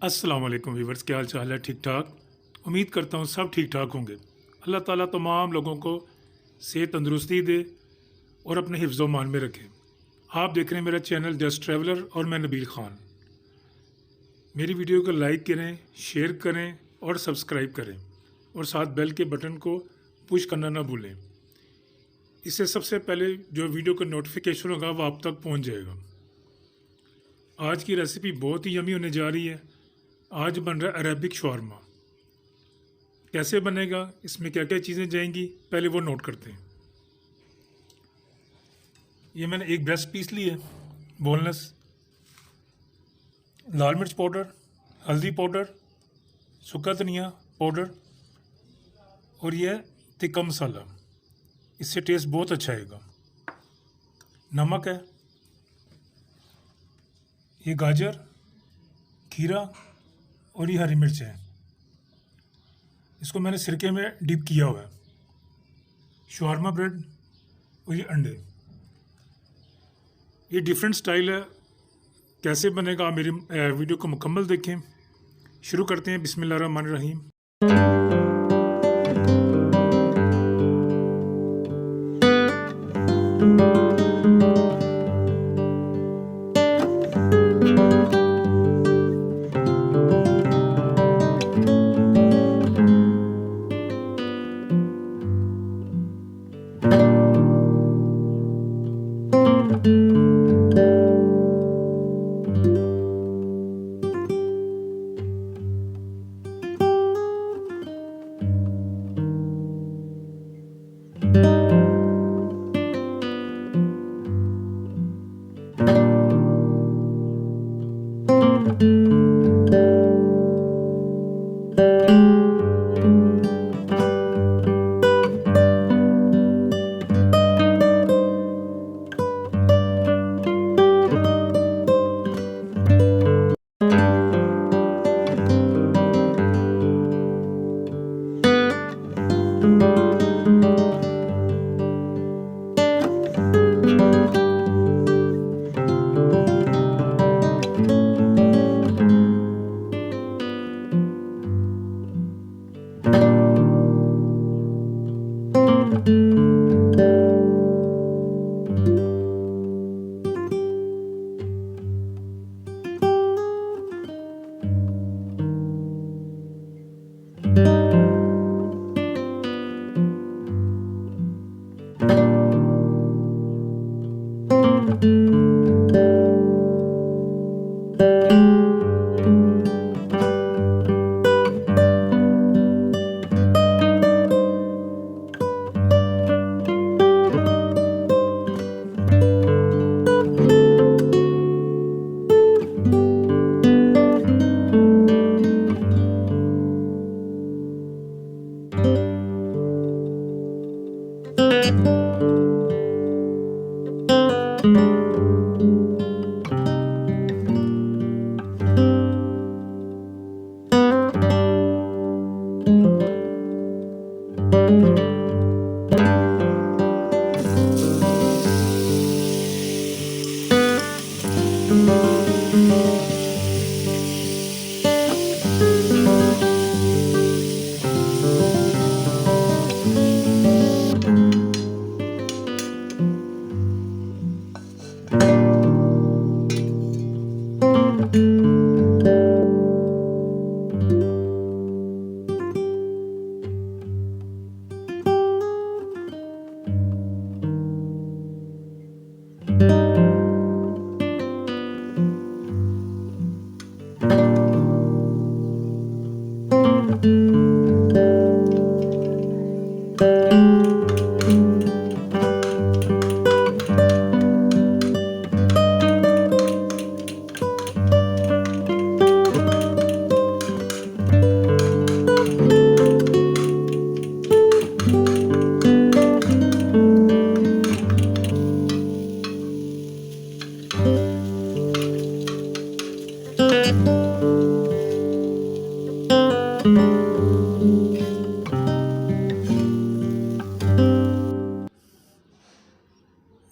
अस्सलाम वालेकुम व्यूवर्स, क्या हाल चाल है? ठीक ठाक। उम्मीद करता हूँ सब ठीक ठाक होंगे। अल्लाह ताला तमाम लोगों को सेहत तंदुरुस्ती दे और अपने हिफ्ज़ मान में रखे। आप देख रहे हैं मेरा चैनल जस्ट ट्रैवलर और मैं नबील ख़ान। मेरी वीडियो को लाइक करें, शेयर करें और सब्सक्राइब करें और साथ बेल के बटन को पुश करना ना भूलें। इससे सबसे पहले जो वीडियो का नोटिफिकेशन होगा वो आप तक पहुँच जाएगा। आज की रेसिपी बहुत ही यमी होने जा रही है। आज बन रहा है अरेबिक शवारमा। कैसे बनेगा, इसमें क्या क्या चीज़ें जाएंगी, पहले वो नोट करते हैं। ये मैंने एक ब्रेस्ट पीस ली है, बोनलेस, लाल मिर्च पाउडर, हल्दी पाउडर, सूखा धनिया पाउडर और ये है तिक्का मसाला। इससे टेस्ट बहुत अच्छा आएगा। नमक है, ये गाजर, खीरा और ये हरी मिर्च है। इसको मैंने सिरके में डिप किया हुआ है। शवारमा ब्रेड और ये अंडे। ये डिफरेंट स्टाइल है, कैसे बनेगा आप मेरी वीडियो को मुकम्मल देखें। शुरू करते हैं। बिस्मिल्लाहिर्रहमानिर्रहीम।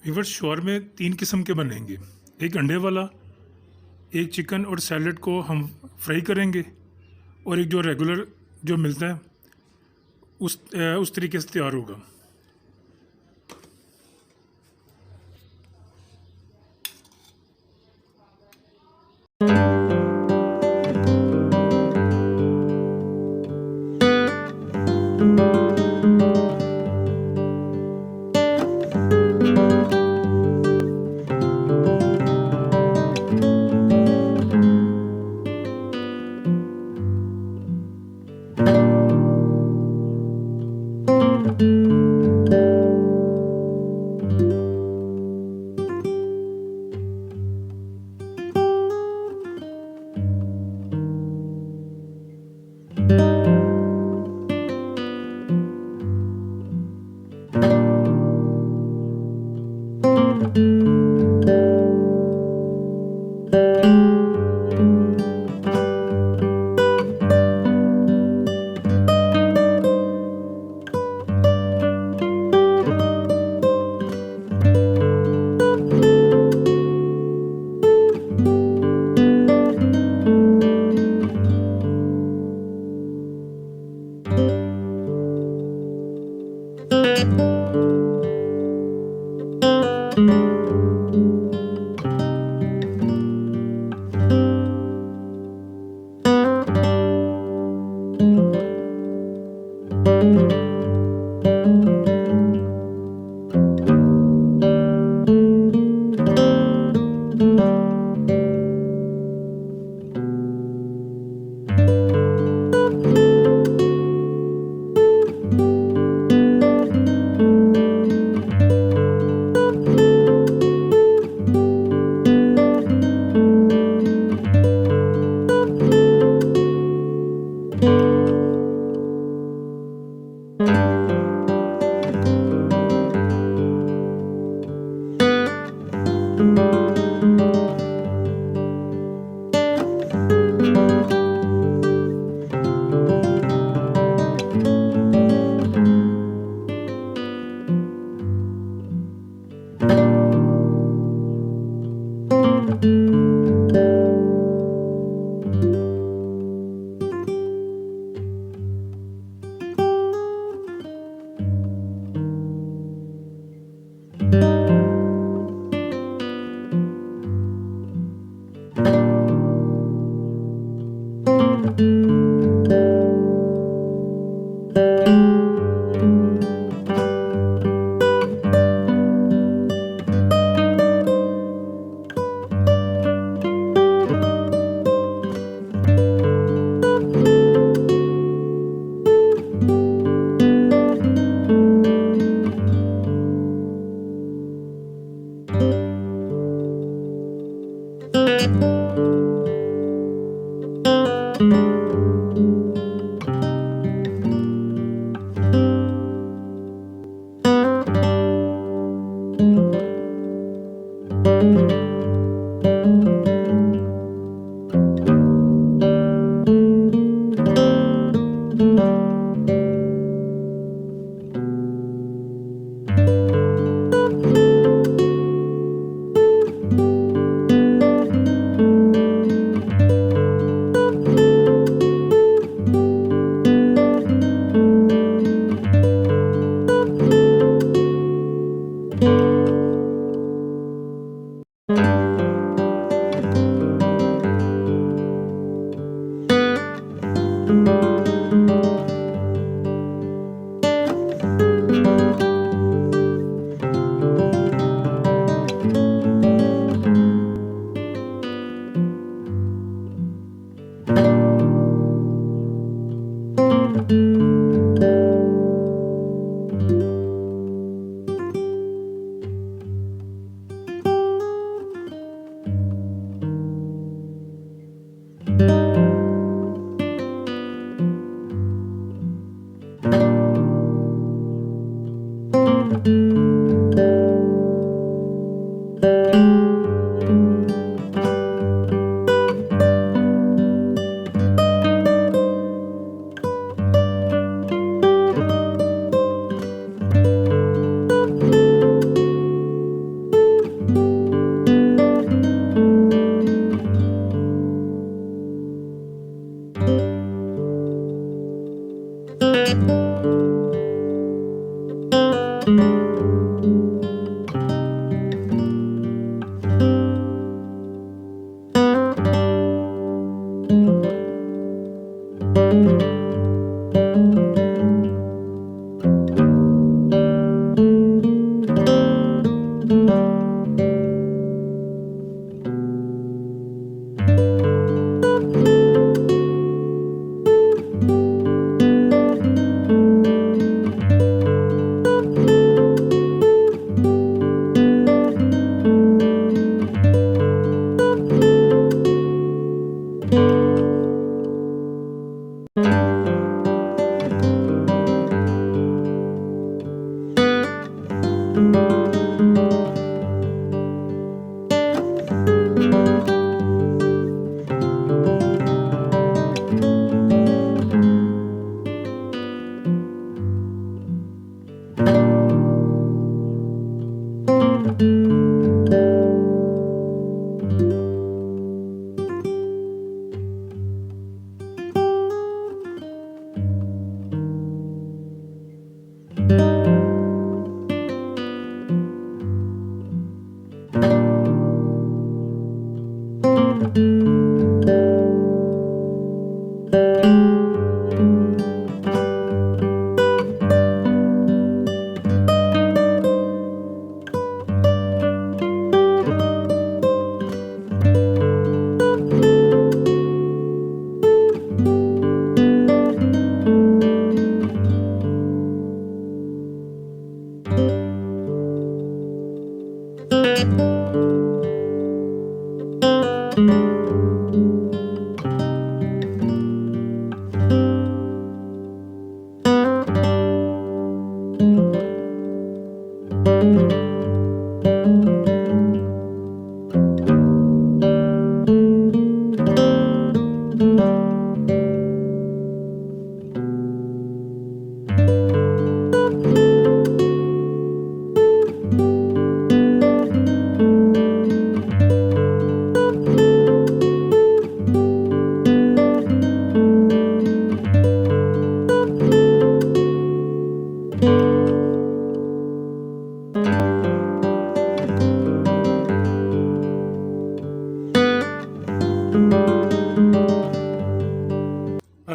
व्यूअर्स, शवारमे 3 किस्म के बनेंगे। एक अंडे वाला, एक चिकन और सैलड को हम फ्राई करेंगे और एक जो रेगुलर जो मिलता है उस तरीके से तैयार होगा।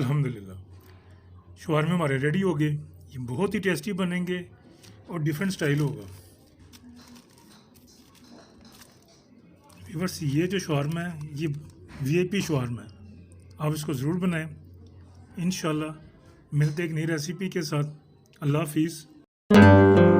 अल्हम्दुलिल्लाह शवारमे हमारे रेडी हो गए। ये बहुत ही टेस्टी बनेंगे और डिफरेंट स्टाइल होगा। व्यूअर्स, ये जो शवारमा है ये वीआईपी शवारमा है, आप इसको ज़रूर बनाएं। इंशाल्लाह मिलते एक नई रेसिपी के साथ। अल्लाह हाफिज़।